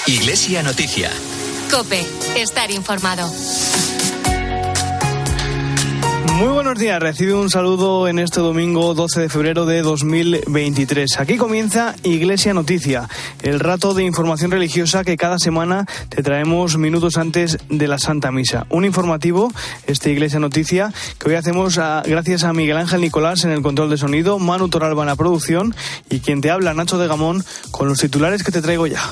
Iglesia Noticia. COPE. Estar informado. Muy buenos días, recibe un saludo en este domingo 12 de febrero de 2023. Aquí comienza Iglesia Noticia, el rato de información religiosa que cada semana te traemos minutos antes de la Santa Misa. Un informativo, Iglesia Noticia, que hoy hacemos gracias a Miguel Ángel Nicolás en el control de sonido, Manu Torralba en la producción y quien te habla, Nacho de Gamón, con los titulares que te traigo ya.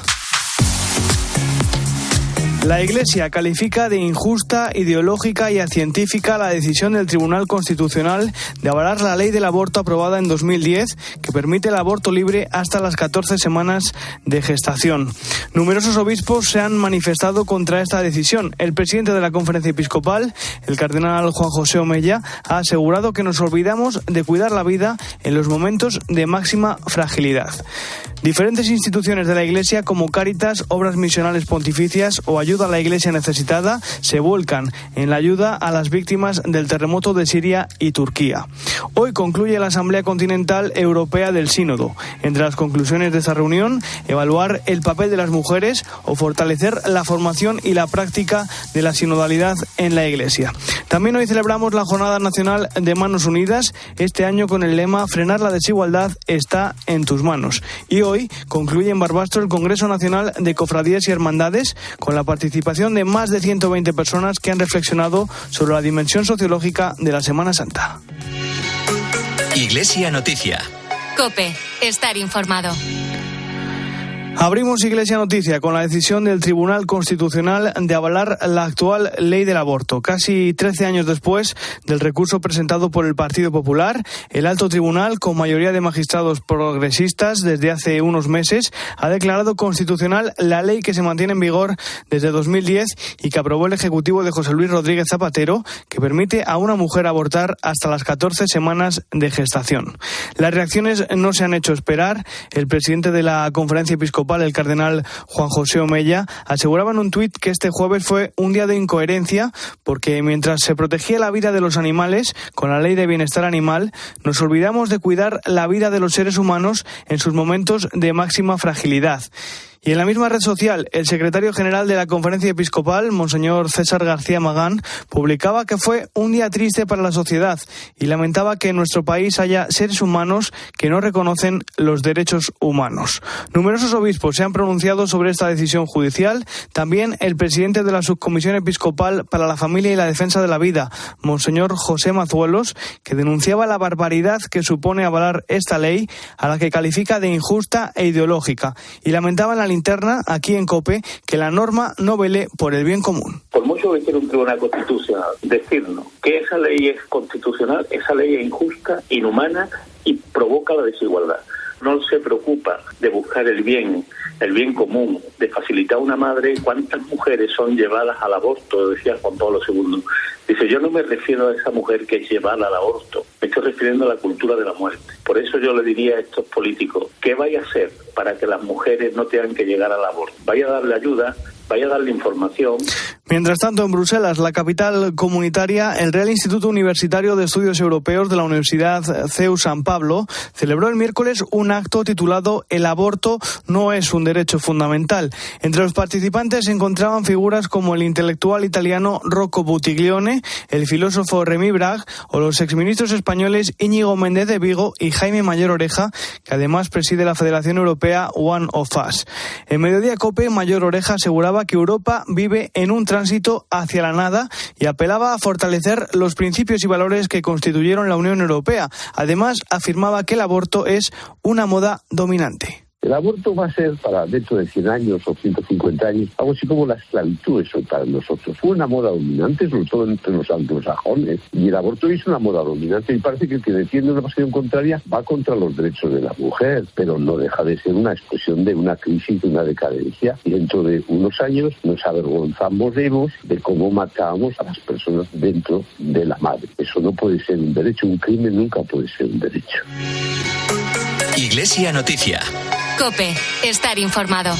La Iglesia califica de injusta, ideológica y acientífica la decisión del Tribunal Constitucional de avalar la ley del aborto aprobada en 2010, que permite el aborto libre hasta las 14 semanas de gestación. Numerosos obispos se han manifestado contra esta decisión. El presidente de la Conferencia Episcopal, el cardenal Juan José Omella, ha asegurado que nos olvidamos de cuidar la vida en los momentos de máxima fragilidad. Diferentes instituciones de la Iglesia, como Cáritas, Obras Misionales Pontificias o Ayuda a la Iglesia Necesitada, se vuelcan en la ayuda a las víctimas del terremoto de Siria y Turquía. Hoy concluye la Asamblea Continental Europea del Sínodo. Entre las conclusiones de esta reunión, evaluar el papel de las mujeres o fortalecer la formación y la práctica de la sinodalidad en la Iglesia. También hoy celebramos la Jornada Nacional de Manos Unidas, este año con el lema «Frenar la desigualdad está en tus manos». Y hoy concluye en Barbastro el Congreso Nacional de Cofradías y Hermandades, con la participación de más de 120 personas que han reflexionado sobre la dimensión sociológica de la Semana Santa. Iglesia Noticia. COPE. Estar informado. Abrimos Iglesia Noticia con la decisión del Tribunal Constitucional de avalar la actual ley del aborto. Casi 13 años después del recurso presentado por el Partido Popular, el Alto Tribunal, con mayoría de magistrados progresistas desde hace unos meses, ha declarado constitucional la ley que se mantiene en vigor desde 2010 y que aprobó el Ejecutivo de José Luis Rodríguez Zapatero, que permite a una mujer abortar hasta las 14 semanas de gestación. Las reacciones no se han hecho esperar. El presidente de la Conferencia Episcopal, el cardenal Juan José Omella, aseguraba en un tuit que este jueves fue un día de incoherencia porque mientras se protegía la vida de los animales con la ley de bienestar animal, nos olvidamos de cuidar la vida de los seres humanos en sus momentos de máxima fragilidad. Y en la misma red social, el secretario general de la Conferencia Episcopal, Monseñor César García Magán, publicaba que fue un día triste para la sociedad y lamentaba que en nuestro país haya seres humanos que no reconocen los derechos humanos. Numerosos obispos se han pronunciado sobre esta decisión judicial. También el presidente de la Subcomisión Episcopal para la Familia y la Defensa de la Vida, Monseñor José Mazuelos, que denunciaba la barbaridad que supone avalar esta ley, a la que califica de injusta e ideológica, y lamentaba en la interna aquí en COPE que la norma no vele por el bien común. Por mucho que quiera un tribunal constitucional decirnos que esa ley es constitucional, esa ley es injusta, inhumana y provoca la desigualdad. No se preocupa de buscar el bien común, de facilitar a una madre. ¿Cuántas mujeres son llevadas al aborto? Decía Juan Pablo II. Dice, yo no me refiero a esa mujer que es llevada al aborto, me estoy refiriendo a la cultura de la muerte. Por eso yo le diría a estos políticos, ¿qué vaya a hacer para que las mujeres no tengan que llegar al aborto? Vaya a darle ayuda, vaya a darle información. Mientras tanto, en Bruselas, la capital comunitaria, el Real Instituto Universitario de Estudios Europeos de la Universidad CEU San Pablo celebró el miércoles un acto titulado «El aborto no es un derecho fundamental». Entre los participantes se encontraban figuras como el intelectual italiano Rocco Buttiglione, el filósofo Remy Bragg o los exministros españoles Íñigo Méndez de Vigo y Jaime Mayor Oreja, que además preside la Federación Europea One of Us. En Mediodía COPE, Mayor Oreja aseguraba que Europa vive en un tránsito hacia la nada y apelaba a fortalecer los principios y valores que constituyeron la Unión Europea. Además, afirmaba que el aborto es una moda dominante. El aborto va a ser para dentro de 100 años o 150 años algo así como la esclavitud, eso para nosotros. Fue una moda dominante, sobre todo entre los anglosajones, y el aborto es una moda dominante y parece que el que defiende una posición contraria va contra los derechos de la mujer, pero no deja de ser una expresión de una crisis, de una decadencia, y dentro de unos años nos avergonzamos de cómo matábamos a las personas dentro de la madre. Eso no puede ser un derecho, un crimen nunca puede ser un derecho. Iglesia Noticia. COPE. Estar informado.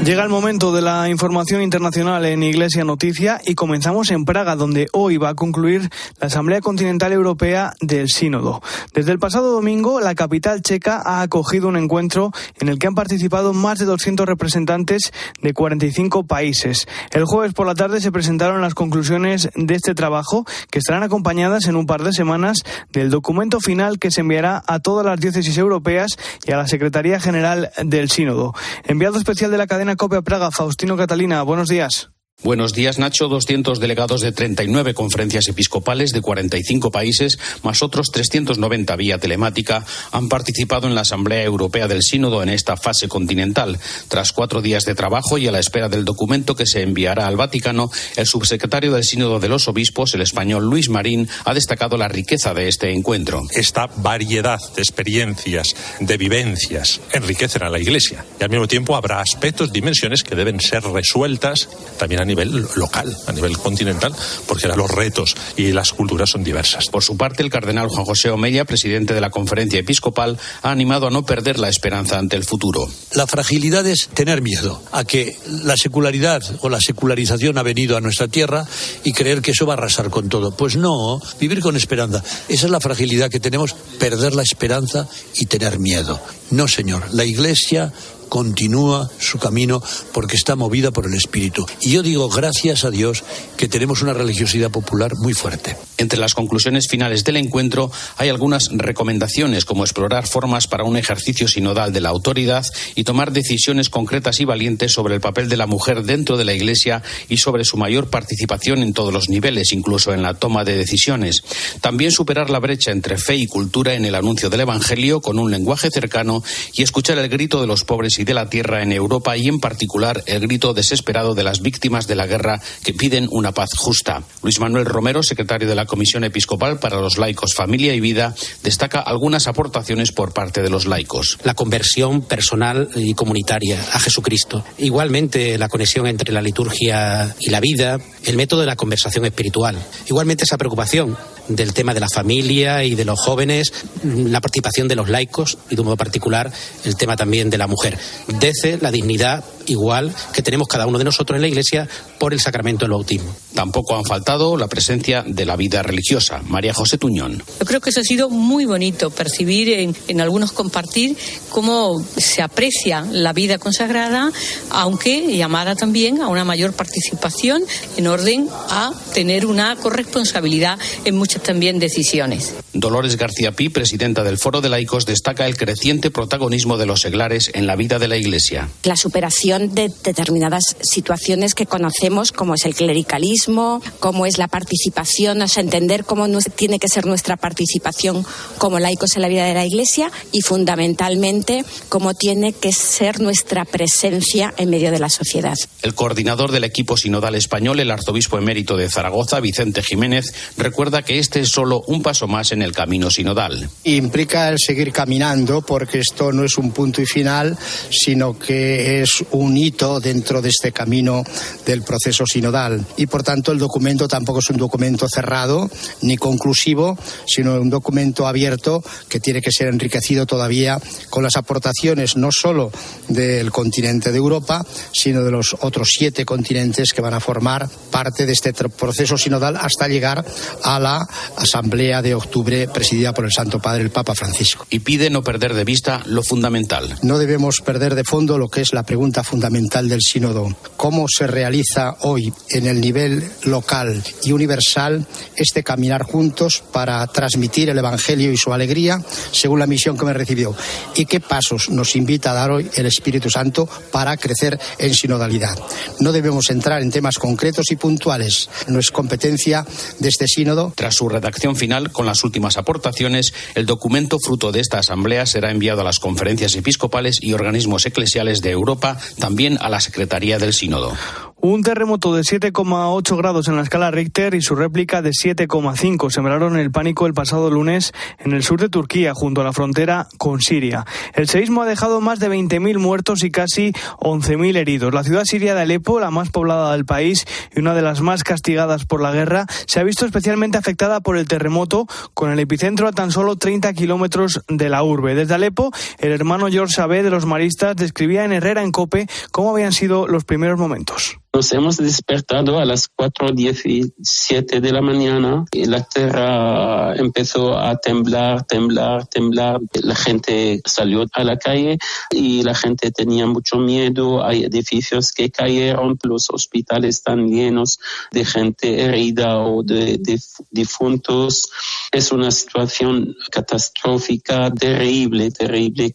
Llega el momento de la información internacional en Iglesia Noticia y comenzamos en Praga, donde hoy va a concluir la Asamblea Continental Europea del Sínodo. Desde el pasado domingo, la capital checa ha acogido un encuentro en el que han participado más de 200 representantes de 45 países. El jueves por la tarde se presentaron las conclusiones de este trabajo, que estarán acompañadas en un par de semanas del documento final que se enviará a todas las diócesis europeas y a la Secretaría General del Sínodo. Enviado especial de la cadena COPE a Praga, Faustino Catalina, buenos días. Buenos días, Nacho. 200 delegados de 39 conferencias episcopales de 45 países, más otros 390 vía telemática, han participado en la Asamblea Europea del Sínodo en esta fase continental. Tras 4 días de trabajo y a la espera del documento que se enviará al Vaticano, el subsecretario del Sínodo de los Obispos, el español Luis Marín, ha destacado la riqueza de este encuentro. Esta variedad de experiencias, de vivencias, enriquecen a la Iglesia. Y al mismo tiempo habrá aspectos, dimensiones que deben ser resueltas también a nivel local, a nivel continental, porque los retos y las culturas son diversas. Por su parte, el cardenal Juan José Omella, presidente de la Conferencia Episcopal, ha animado a no perder la esperanza ante el futuro. La fragilidad es tener miedo a que la secularidad o la secularización ha venido a nuestra tierra y creer que eso va a arrasar con todo. Pues no, vivir con esperanza. Esa es la fragilidad que tenemos, perder la esperanza y tener miedo. No, señor, la Iglesia continúa su camino porque está movida por el Espíritu. Y yo digo, gracias a Dios, que tenemos una religiosidad popular muy fuerte. Entre las conclusiones finales del encuentro hay algunas recomendaciones, como explorar formas para un ejercicio sinodal de la autoridad y tomar decisiones concretas y valientes sobre el papel de la mujer dentro de la Iglesia y sobre su mayor participación en todos los niveles, incluso en la toma de decisiones. También superar la brecha entre fe y cultura en el anuncio del Evangelio con un lenguaje cercano y escuchar el grito de los pobres y de la tierra en Europa y en particular el grito desesperado de las víctimas de la guerra que piden una paz justa. Luis Manuel Romero, secretario de la Comisión Episcopal para los Laicos, Familia y Vida, destaca algunas aportaciones por parte de los laicos. La conversión personal y comunitaria a Jesucristo. Igualmente la conexión entre la liturgia y la vida, el método de la conversación espiritual. Igualmente esa preocupación del tema de la familia y de los jóvenes, la participación de los laicos y de un modo particular el tema también de la mujer. Desde la dignidad igual que tenemos cada uno de nosotros en la Iglesia por el sacramento del bautismo. Tampoco han faltado la presencia de la vida religiosa. María José Tuñón. Yo creo que eso ha sido muy bonito, percibir en algunos compartir cómo se aprecia la vida consagrada, aunque llamada también a una mayor participación en orden a tener una corresponsabilidad en muchas también decisiones. Dolores García Pi, presidenta del Foro de Laicos, destaca el creciente protagonismo de los seglares en la vida de la Iglesia. La superación de determinadas situaciones que conocemos, como es el clericalismo, como es la participación, o sea, entender cómo tiene que ser nuestra participación como laicos en la vida de la Iglesia y fundamentalmente cómo tiene que ser nuestra presencia en medio de la sociedad. El coordinador del equipo sinodal español, el arzobispo emérito de Zaragoza, Vicente Jiménez, recuerda que este es solo un paso más en el camino sinodal. Implica el seguir caminando porque esto no es un punto y final, sino que es un hito dentro de este camino del proceso sinodal. Y por tanto el documento tampoco es un documento cerrado ni conclusivo, sino un documento abierto que tiene que ser enriquecido todavía con las aportaciones no solo del continente de Europa, sino de los otros 7 continentes que van a formar parte de este proceso sinodal hasta llegar a la Asamblea de octubre presidida por el Santo Padre, el Papa Francisco. Y pide no perder de vista lo fundamental. No debemos perder de fondo lo que es la pregunta fundamental del sínodo. ¿Cómo se realiza hoy en el nivel local y universal este caminar juntos para transmitir el Evangelio y su alegría según la misión que me recibió? ¿Y qué pasos nos invita a dar hoy el Espíritu Santo para crecer en sinodalidad? No debemos entrar en temas concretos y puntuales. No es competencia de este sínodo. Tras su redacción final, con las últimas aportaciones, el documento fruto de esta asamblea será enviado a las conferencias episcopales y organismos eclesiales de Europa, también a la Secretaría del Sínodo. Un terremoto de 7,8 grados en la escala Richter y su réplica de 7,5 sembraron el pánico el pasado lunes en el sur de Turquía, junto a la frontera con Siria. El seísmo ha dejado más de 20.000 muertos y casi 11.000 heridos. La ciudad siria de Alepo, la más poblada del país y una de las más castigadas por la guerra, se ha visto especialmente afectada por el terremoto, con el epicentro a tan solo 30 kilómetros de la urbe. Desde Alepo, el hermano George Sabé de los maristas describía en Herrera en COPE cómo habían sido los primeros momentos. Nos hemos despertado a las 4:17 de la mañana y la tierra empezó a temblar. La gente salió a la calle y la gente tenía mucho miedo. Hay edificios que cayeron, los hospitales están llenos de gente herida o de difuntos. Es una situación catastrófica, terrible,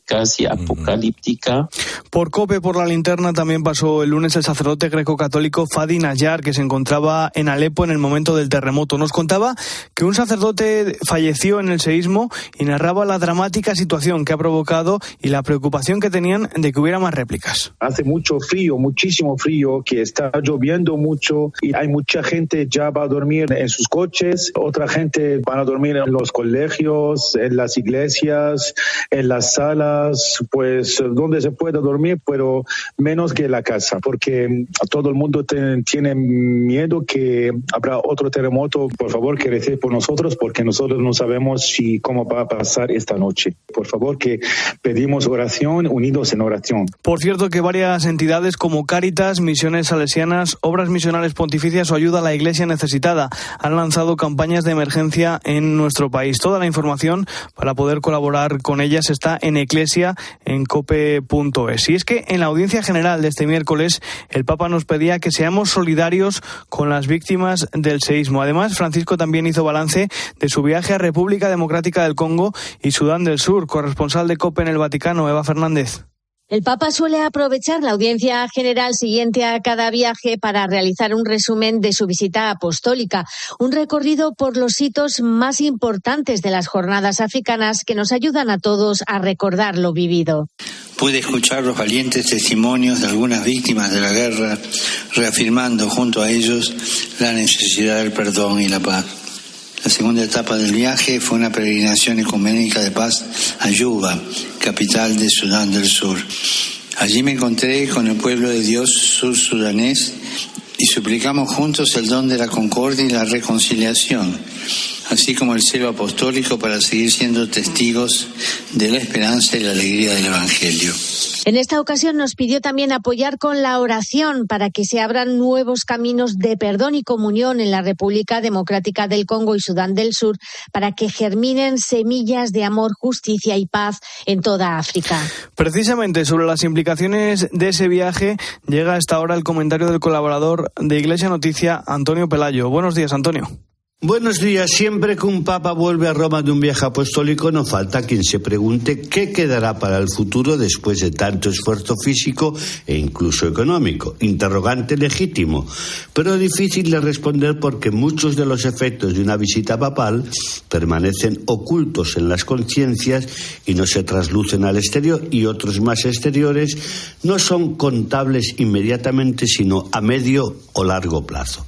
casi apocalíptica. Por COPE, por la linterna, también pasó el lunes el sacerdote greco-católico Fadi Nayar, que se encontraba en Alepo en el momento del terremoto. Nos contaba que un sacerdote falleció en el seísmo y narraba la dramática situación que ha provocado y la preocupación que tenían de que hubiera más réplicas. Hace mucho frío, muchísimo frío, que está lloviendo mucho y hay mucha gente ya va a dormir en sus coches, otra gente van a dormir en los colegios, en las iglesias, en las salas, pues donde se pueda dormir, pero menos que en la casa, porque todo el mundo tiene miedo que habrá otro terremoto. Por favor, que recen por nosotros, porque nosotros no sabemos cómo va a pasar esta noche. Por favor, que pedimos oración, unidos en oración. Por cierto, que varias entidades como Cáritas, Misiones Salesianas, Obras Misionales Pontificias o Ayuda a la Iglesia Necesitada han lanzado campañas de emergencia en nuestro país. Toda la información para poder colaborar con ellas está en Eclesia, en cope.es. Y es que en la audiencia general de este miércoles, el Papa nos pedía que seamos solidarios con las víctimas del seísmo. Además, Francisco también hizo balance de su viaje a República Democrática del Congo y Sudán del Sur. Corresponsal de COPE en el Vaticano, Eva Fernández. El Papa suele aprovechar la audiencia general siguiente a cada viaje para realizar un resumen de su visita apostólica, un recorrido por los hitos más importantes de las jornadas africanas que nos ayudan a todos a recordar lo vivido. Pude escuchar los valientes testimonios de algunas víctimas de la guerra, reafirmando junto a ellos la necesidad del perdón y la paz. La segunda etapa del viaje fue una peregrinación ecuménica de paz a Yuba, capital de Sudán del Sur. Allí me encontré con el pueblo de Dios sur-sudanés y suplicamos juntos el don de la concordia y la reconciliación, así como el celo apostólico para seguir siendo testigos de la esperanza y la alegría del Evangelio. En esta ocasión nos pidió también apoyar con la oración para que se abran nuevos caminos de perdón y comunión en la República Democrática del Congo y Sudán del Sur, para que germinen semillas de amor, justicia y paz en toda África. Precisamente sobre las implicaciones de ese viaje llega a esta hora el comentario del colaborador de Iglesia Noticia, Antonio Pelayo. Buenos días, Antonio. Buenos días. Siempre que un papa vuelve a Roma de un viaje apostólico, no falta quien se pregunte qué quedará para el futuro después de tanto esfuerzo físico e incluso económico. Interrogante legítimo, pero difícil de responder porque muchos de los efectos de una visita papal permanecen ocultos en las conciencias y no se traslucen al exterior, y otros más exteriores no son contables inmediatamente, sino a medio o largo plazo.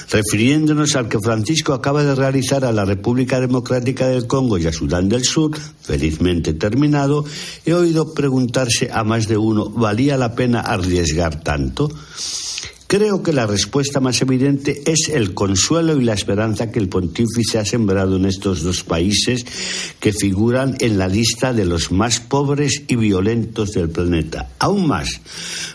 Refiriéndonos al que Francisco acaba de realizar a la República Democrática del Congo y a Sudán del Sur, felizmente terminado, he oído preguntarse a más de uno, ¿valía la pena arriesgar tanto? Creo que la respuesta más evidente es el consuelo y la esperanza que el pontífice ha sembrado en estos dos países que figuran en la lista de los más pobres y violentos del planeta. Aún más,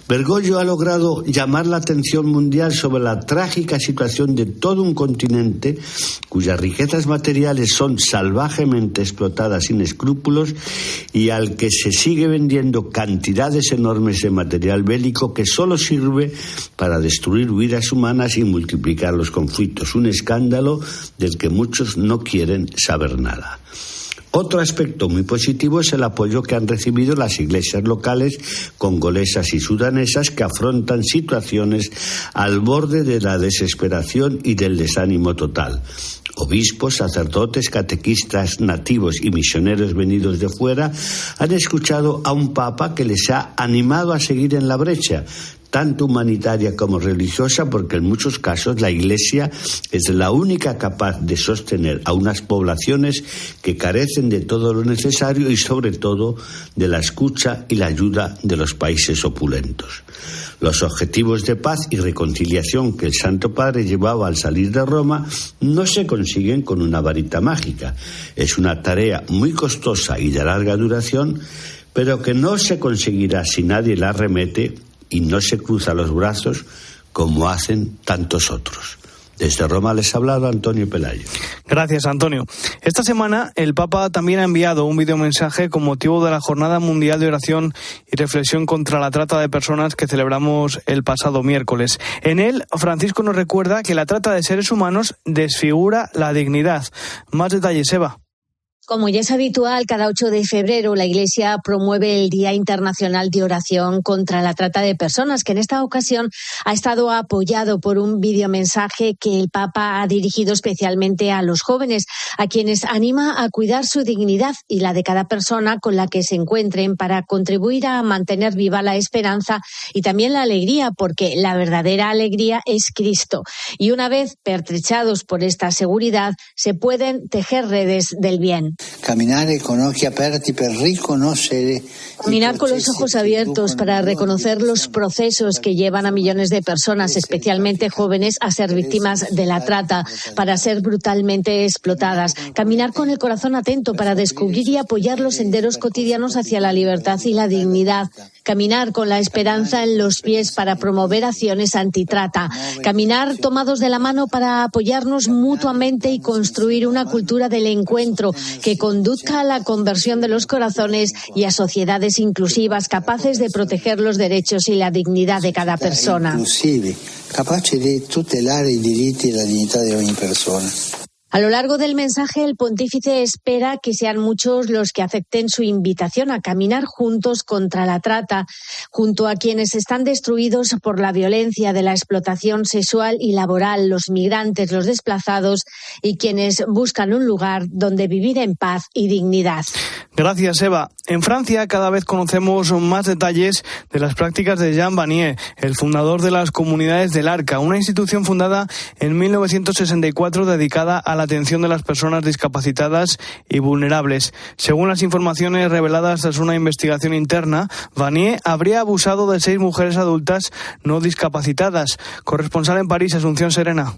Bergoglio ha logrado llamar la atención mundial sobre la trágica situación de todo un continente cuyas riquezas materiales son salvajemente explotadas sin escrúpulos y al que se sigue vendiendo cantidades enormes de material bélico que solo sirve para destruir vidas humanas y multiplicar los conflictos. Un escándalo del que muchos no quieren saber nada. Otro aspecto muy positivo es el apoyo que han recibido las iglesias locales congolesas y sudanesas, que afrontan situaciones al borde de la desesperación y del desánimo total. Obispos, sacerdotes, catequistas nativos y misioneros venidos de fuera han escuchado a un papa que les ha animado a seguir en la brecha, tanto humanitaria como religiosa, porque en muchos casos la Iglesia es la única capaz de sostener a unas poblaciones que carecen de todo lo necesario y sobre todo de la escucha y la ayuda de los países opulentos. Los objetivos de paz y reconciliación que el Santo Padre llevaba al salir de Roma no se consiguen con una varita mágica. Es una tarea muy costosa y de larga duración, pero que no se conseguirá si nadie la arremete y no se cruza los brazos como hacen tantos otros. Desde Roma les ha hablado Antonio Pelayo. Gracias, Antonio. Esta semana el Papa también ha enviado un videomensaje con motivo de la Jornada Mundial de Oración y Reflexión contra la Trata de Personas que celebramos el pasado miércoles. En él, Francisco nos recuerda que la trata de seres humanos desfigura la dignidad. Más detalles, Eva. Como ya es habitual, cada 8 de febrero la Iglesia promueve el Día Internacional de Oración contra la Trata de Personas, que en esta ocasión ha estado apoyado por un videomensaje que el Papa ha dirigido especialmente a los jóvenes, a quienes anima a cuidar su dignidad y la de cada persona con la que se encuentren para contribuir a mantener viva la esperanza y también la alegría, porque la verdadera alegría es Cristo. Y una vez pertrechados por esta seguridad, se pueden tejer redes del bien. Caminar con los ojos abiertos para reconocer los procesos que llevan a millones de personas, especialmente jóvenes, a ser víctimas de la trata, para ser brutalmente explotadas. Caminar con el corazón atento para descubrir y apoyar los senderos cotidianos hacia la libertad y la dignidad. Caminar con la esperanza en los pies para promover acciones antitrata. Caminar tomados de la mano para apoyarnos mutuamente y construir una cultura del encuentro que conduzca a la conversión de los corazones y a sociedades inclusivas capaces de proteger los derechos y la dignidad de cada persona. Capaces de tutelar i diritti e la dignità di ogni persona. A lo largo del mensaje, el pontífice espera que sean muchos los que acepten su invitación a caminar juntos contra la trata, junto a quienes están destruidos por la violencia de la explotación sexual y laboral, los migrantes, los desplazados y quienes buscan un lugar donde vivir en paz y dignidad. Gracias, Eva. En Francia cada vez conocemos más detalles de las prácticas de Jean Vanier, el fundador de las Comunidades del Arca, una institución fundada en 1964 dedicada a la atención de las personas discapacitadas y vulnerables. Según las informaciones reveladas tras una investigación interna, Vanier habría abusado de 6 mujeres adultas no discapacitadas. Corresponsal en París, Asunción Serena.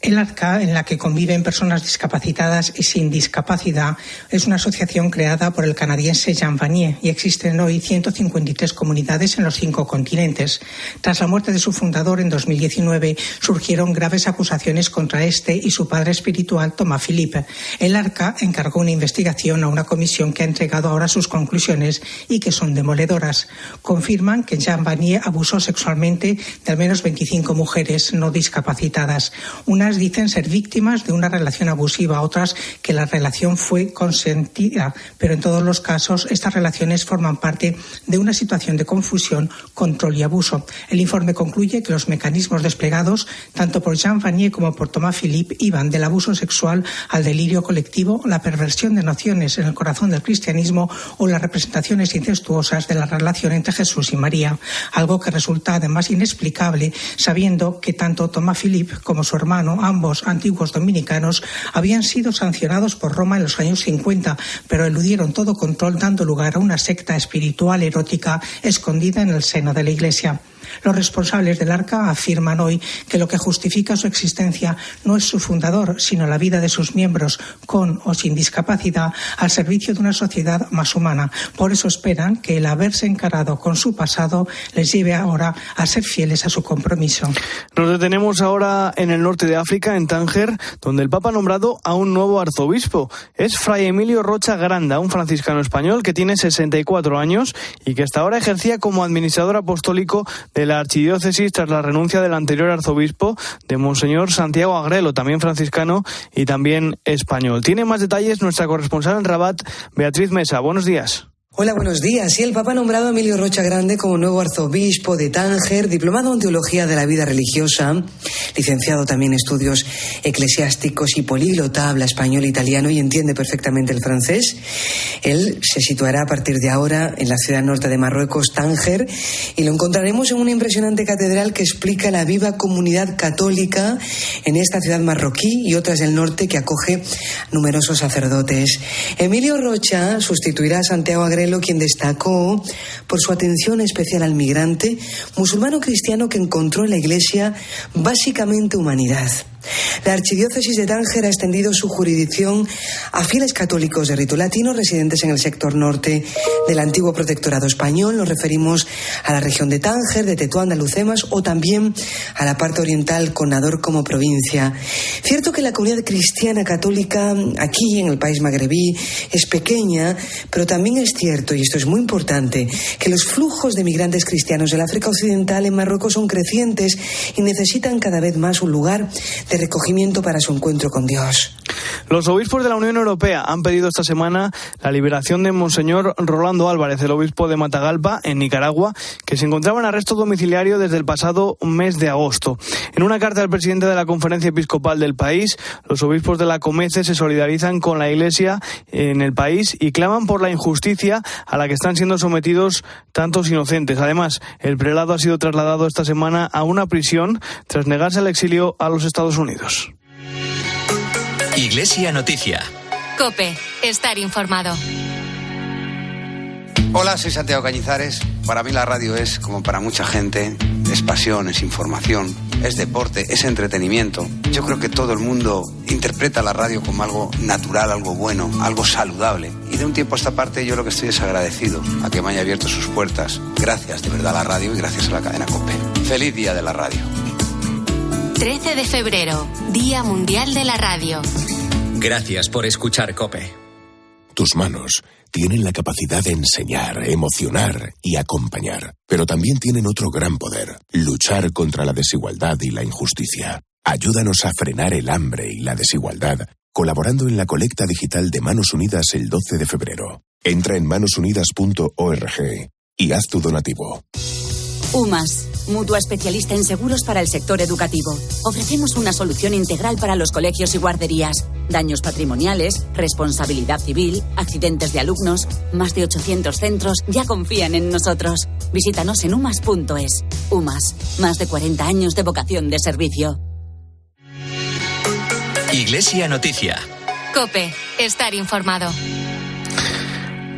El Arca, en la que conviven personas discapacitadas y sin discapacidad, es una asociación creada por el canadiense Jean Vanier y existen hoy 153 comunidades en los 5 continentes. Tras la muerte de su fundador en 2019, surgieron graves acusaciones contra este y su padre espiritual, Thomas Philippe. El Arca encargó una investigación a una comisión que ha entregado ahora sus conclusiones y que son demoledoras. Confirman que Jean Vanier abusó sexualmente de al menos 25 mujeres no discapacitadas. Unas dicen ser víctimas de una relación abusiva, otras que la relación fue consentida, pero en todos los casos estas relaciones forman parte de una situación de confusión, control y abuso. El informe concluye que los mecanismos desplegados tanto por Jean Vanier como por Thomas Philippe iban del abuso sexual al delirio colectivo, la perversión de nociones en el corazón del cristianismo o las representaciones incestuosas de la relación entre Jesús y María, algo que resulta además inexplicable sabiendo que tanto Thomas Philippe como su hermano, ambos antiguos dominicanos, habían sido sancionados por Roma en los años 50, pero eludieron todo control dando lugar a una secta espiritual erótica escondida en el seno de la Iglesia. Los responsables del Arca afirman hoy que lo que justifica su existencia no es su fundador, sino la vida de sus miembros, con o sin discapacidad, al servicio de una sociedad más humana. Por eso esperan que el haberse encarado con su pasado les lleve ahora a ser fieles a su compromiso. Nos detenemos ahora en el norte de África, en Tánger, donde el Papa ha nombrado a un nuevo arzobispo. Es Fray Emilio Rocha Granda, un franciscano español que tiene 64 años y que hasta ahora ejercía como administrador apostólico de la archidiócesis tras la renuncia del anterior arzobispo, de Monseñor Santiago Agrelo, también franciscano y también español. Tiene más detalles nuestra corresponsal en Rabat, Beatriz Mesa. Buenos días. Hola, buenos días. Y el Papa ha nombrado a Emilio Rocha Grande como nuevo arzobispo de Tánger, diplomado en Teología de la Vida Religiosa, licenciado también en estudios eclesiásticos y políglota, habla español e italiano y entiende perfectamente el francés. Él se situará a partir de ahora en la ciudad norte de Marruecos, Tánger, y lo encontraremos en una impresionante catedral que explica la viva comunidad católica en esta ciudad marroquí y otras del norte que acoge numerosos sacerdotes. Emilio Rocha sustituirá a Santiago Agrelo, quien destacó por su atención especial al migrante musulmano cristiano que encontró en la Iglesia básicamente humanidad. La Archidiócesis de Tánger ha extendido su jurisdicción a fieles católicos de rito latino residentes en el sector norte del antiguo protectorado español. Nos referimos a la región de Tánger, de Tetuán de Alhucemas o también a la parte oriental con Nador como provincia. Cierto que la comunidad cristiana católica aquí en el país magrebí es pequeña, pero también es cierto, y esto es muy importante, que los flujos de migrantes cristianos del África Occidental en Marruecos son crecientes y necesitan cada vez más un lugar de recogimiento para su encuentro con Dios. Los obispos de la Unión Europea han pedido esta semana la liberación de Monseñor Rolando Álvarez, el obispo de Matagalpa, en Nicaragua, que se encontraba en arresto domiciliario desde el pasado mes de agosto. En una carta al presidente de la Conferencia Episcopal del país, los obispos de la Comece se solidarizan con la Iglesia en el país y claman por la injusticia a la que están siendo sometidos tantos inocentes. Además, el prelado ha sido trasladado esta semana a una prisión tras negarse al exilio a los Estados Unidos. Iglesia Noticia. COPE. Estar informado. Hola, soy Santiago Cañizares. Para mí la radio es, como para mucha gente, es pasión, es información, es deporte, es entretenimiento. Yo creo que todo el mundo interpreta la radio como algo natural, algo bueno, algo saludable. Y de un tiempo a esta parte yo lo que estoy es agradecido a que me haya abierto sus puertas. Gracias de verdad a la radio y gracias a la cadena COPE. Feliz Día de la Radio. 13 de febrero, Día Mundial de la Radio. Gracias por escuchar COPE. Tus manos tienen la capacidad de enseñar, emocionar y acompañar, pero también tienen otro gran poder: luchar contra la desigualdad y la injusticia. Ayúdanos a frenar el hambre y la desigualdad colaborando en la colecta digital de Manos Unidas el 12 de febrero. Entra en manosunidas.org y haz tu donativo. UMAS, mutua especialista en seguros para el sector educativo. Ofrecemos una solución integral para los colegios y guarderías. Daños patrimoniales, responsabilidad civil, accidentes de alumnos. Más de 800 centros ya confían en nosotros. Visítanos en umas.es. UMAS, más de 40 años de vocación de servicio. Iglesia Noticia. COPE. Estar informado.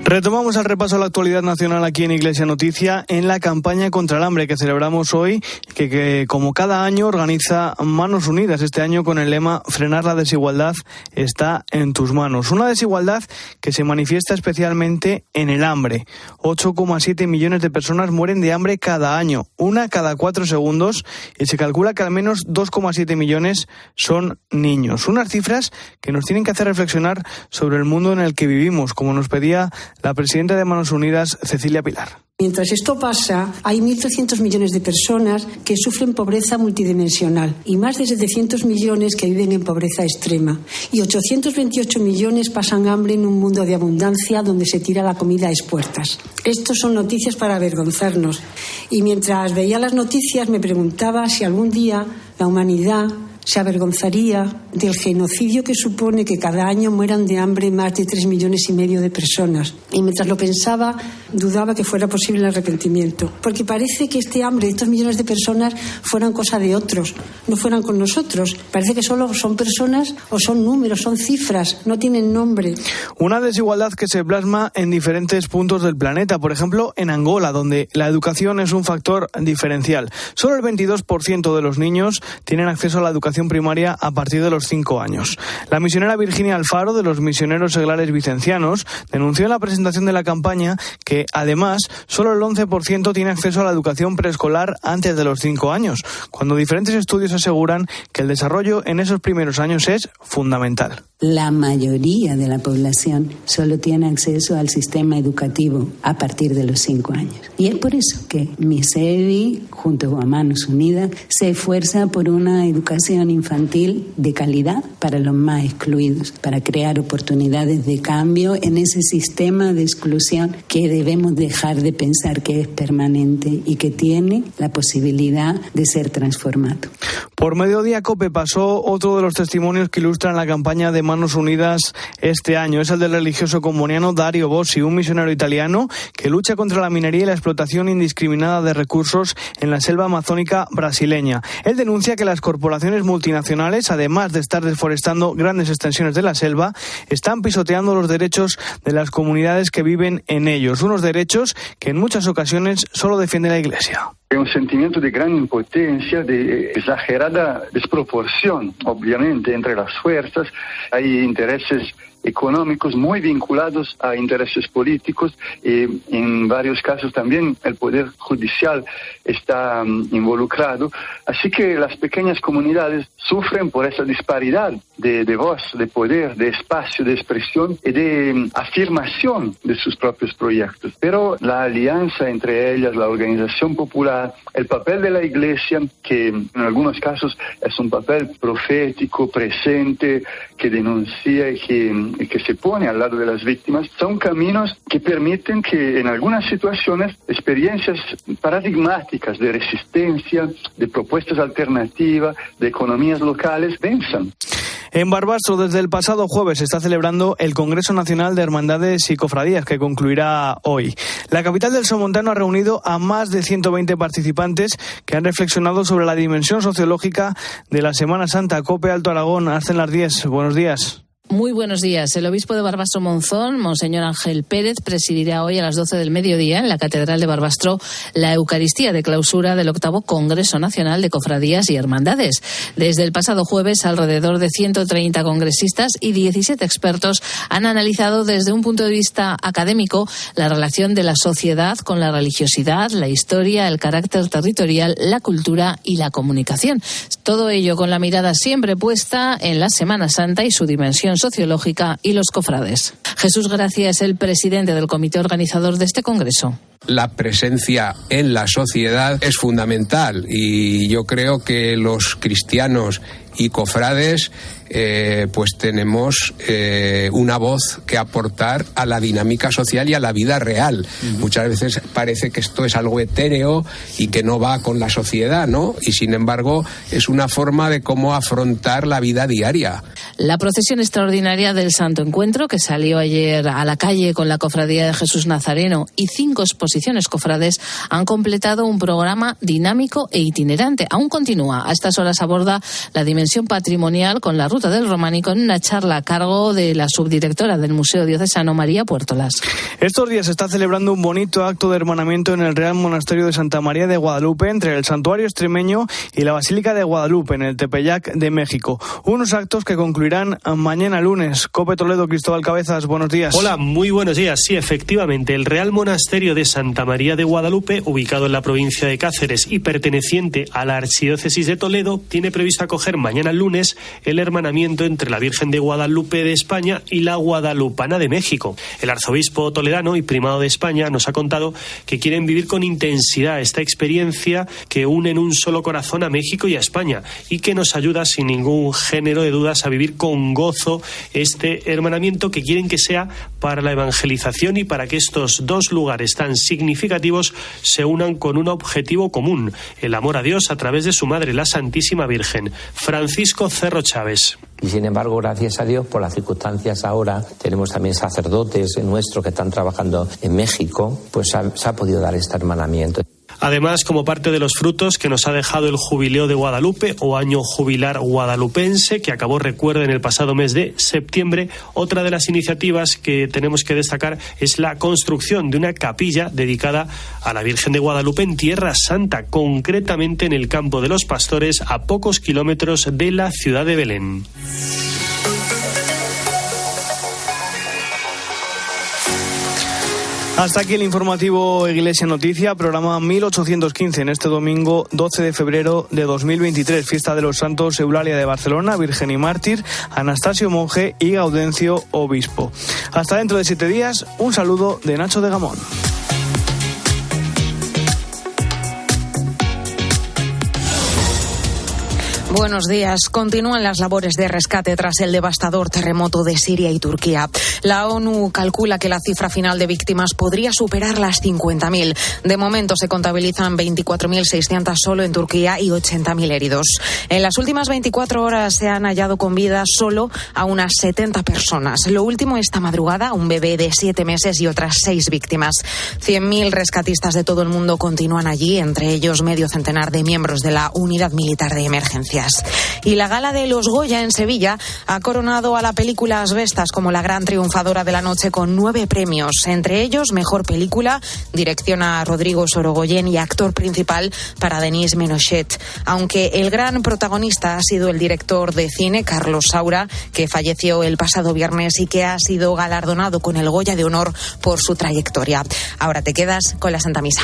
Retomamos el repaso a la actualidad nacional aquí en Iglesia Noticia en la campaña contra el hambre que celebramos hoy, que como cada año organiza Manos Unidas, este año con el lema Frenar la desigualdad está en tus manos. Una desigualdad que se manifiesta especialmente en el hambre. 8,7 millones de personas mueren de hambre cada año, una cada 4 segundos, y se calcula que al menos 2,7 millones son niños. Unas cifras que nos tienen que hacer reflexionar sobre el mundo en el que vivimos, como nos pedía la presidenta de Manos Unidas, Cecilia Pilar. Mientras esto pasa, hay 1.300 millones de personas que sufren pobreza multidimensional y más de 700 millones que viven en pobreza extrema. Y 828 millones pasan hambre en un mundo de abundancia donde se tira la comida a expuertas. Estos son noticias para avergonzarnos. Y mientras veía las noticias me preguntaba si algún día la humanidad se avergonzaría del genocidio que supone que cada año mueran de hambre más de 3,5 millones de personas. Y mientras lo pensaba, dudaba que fuera posible el arrepentimiento. Porque parece que este hambre de estos millones de personas fueran cosa de otros, no fueran con nosotros. Parece que solo son personas o son números, son cifras, no tienen nombre. Una desigualdad que se plasma en diferentes puntos del planeta. Por ejemplo, en Angola, donde la educación es un factor diferencial. Solo el 22% de los niños tienen acceso a la educación primaria a partir de los 5 años. La misionera Virginia Alfaro, de los misioneros seglares vicencianos, denunció en la presentación de la campaña que, además, solo el 11% tiene acceso a la educación preescolar antes de los 5 años, cuando diferentes estudios aseguran que el desarrollo en esos primeros años es fundamental. La mayoría de la población solo tiene acceso al sistema educativo a partir de los 5 años. Y es por eso que Misevi, junto a Manos Unidas, se esfuerza por una educación educación infantil de calidad para los más excluidos, para crear oportunidades de cambio en ese sistema de exclusión que debemos dejar de pensar que es permanente y que tiene la posibilidad de ser transformado. Por Mediodía COPE pasó otro de los testimonios que ilustran la campaña de Manos Unidas este año. Es el del religioso comboniano Dario Bossi, un misionero italiano que lucha contra la minería y la explotación indiscriminada de recursos en la selva amazónica brasileña. Él denuncia que las corporaciones multinacionales, además de estar deforestando grandes extensiones de la selva, están pisoteando los derechos de las comunidades que viven en ellos, unos derechos que en muchas ocasiones solo defiende la Iglesia. Hay un sentimiento de gran impotencia, de exagerada desproporción, obviamente, entre las fuerzas. Hay intereses económicos muy vinculados a intereses políticos y en varios casos también el poder judicial está involucrado. Así que las pequeñas comunidades sufren por esa disparidad de voz, de poder, de espacio, de expresión y de afirmación de sus propios proyectos. Pero la alianza entre ellas, la organización popular, el papel de la Iglesia, que en algunos casos es un papel profético, presente, que denuncia y que se pone al lado de las víctimas, son caminos que permiten que en algunas situaciones experiencias paradigmáticas de resistencia, de propuestas alternativas, de economías locales venzan. En Barbastro, desde el pasado jueves, se está celebrando el Congreso Nacional de Hermandades y Cofradías, que concluirá hoy. La capital del Somontano ha reunido a más de 120 participantes que han reflexionado sobre la dimensión sociológica de la Semana Santa. COPE Alto Aragón, Arcen las 10. Buenos días. Muy buenos días. El obispo de Barbastro Monzón, Monseñor Ángel Pérez, presidirá hoy a las 12 del mediodía en la Catedral de Barbastro la Eucaristía de clausura del 8º Congreso Nacional de Cofradías y Hermandades. Desde el pasado jueves, alrededor de 130 congresistas y 17 expertos han analizado desde un punto de vista académico la relación de la sociedad con la religiosidad, la historia, el carácter territorial, la cultura y la comunicación. Todo ello con la mirada siempre puesta en la Semana Santa y su dimensión sociológica y los cofrades. Jesús Gracia es el presidente del comité organizador de este congreso. La presencia en la sociedad es fundamental y yo creo que los cristianos y cofrades pues tenemos una voz que aportar a la dinámica social y a la vida real. Muchas veces parece que esto es algo etéreo y que no va con la sociedad, ¿no? Y sin embargo es una forma de cómo afrontar la vida diaria. La procesión extraordinaria del Santo Encuentro, que salió ayer a la calle con la Cofradía de Jesús Nazareno y 5 exposiciones cofrades, han completado un programa dinámico e itinerante. Aún continúa. A estas horas aborda la dimensión patrimonial con la ruta del Románico en una charla a cargo de la subdirectora del Museo Diocesano, María Puertolas. Estos días se está celebrando un bonito acto de hermanamiento en el Real Monasterio de Santa María de Guadalupe entre el Santuario Extremeño y la Basílica de Guadalupe en el Tepeyac de México. Unos actos que concluirán mañana lunes. COPE Toledo, Cristóbal Cabezas, buenos días. Hola, muy buenos días. Sí, efectivamente, el Real Monasterio de Santa María de Guadalupe, ubicado en la provincia de Cáceres y perteneciente a la Archidiócesis de Toledo, tiene previsto acoger mañana lunes el hermanamiento entre la Virgen de Guadalupe de España y la Guadalupana de México. El arzobispo toledano y primado de España nos ha contado que quieren vivir con intensidad esta experiencia que une en un solo corazón a México y a España y que nos ayuda sin ningún género de dudas a vivir con gozo este hermanamiento que quieren que sea para la evangelización y para que estos dos lugares tan significativos se unan con un objetivo común, el amor a Dios a través de su madre, la Santísima Virgen. Francisco Cerro Chávez. Y sin embargo, gracias a Dios, por las circunstancias ahora, tenemos también sacerdotes nuestros que están trabajando en México, pues se ha podido dar este hermanamiento. Además, como parte de los frutos que nos ha dejado el Jubileo de Guadalupe o Año Jubilar Guadalupense, que acabó, recuerden, el pasado mes de septiembre, otra de las iniciativas que tenemos que destacar es la construcción de una capilla dedicada a la Virgen de Guadalupe en Tierra Santa, concretamente en el Campo de los Pastores, a pocos kilómetros de la ciudad de Belén. Hasta aquí el informativo Iglesia Noticia, programa 1815 en este domingo 12 de febrero de 2023, fiesta de los santos Eulalia de Barcelona, Virgen y Mártir, Anastasio Monje y Gaudencio Obispo. Hasta dentro de 7 días, un saludo de Nacho de Gamón. Buenos días. Continúan las labores de rescate tras el devastador terremoto de Siria y Turquía. La ONU calcula que la cifra final de víctimas podría superar las 50.000. De momento se contabilizan 24.600 solo en Turquía y 80.000 heridos. En las últimas 24 horas se han hallado con vida solo a unas 70 personas. Lo último esta madrugada, un bebé de 7 meses y otras 6 víctimas. 100.000 rescatistas de todo el mundo continúan allí, entre ellos medio centenar de miembros de la Unidad Militar de Emergencias. Y la gala de los Goya en Sevilla ha coronado a la película Asbestas como la gran triunfadora de la noche con 9 premios, entre ellos Mejor Película, dirección a Rodrigo Sorogoyen y actor principal para Denis Ménochet. Aunque el gran protagonista ha sido el director de cine, Carlos Saura, que falleció el pasado viernes y que ha sido galardonado con el Goya de Honor por su trayectoria. Ahora te quedas con la Santa Misa.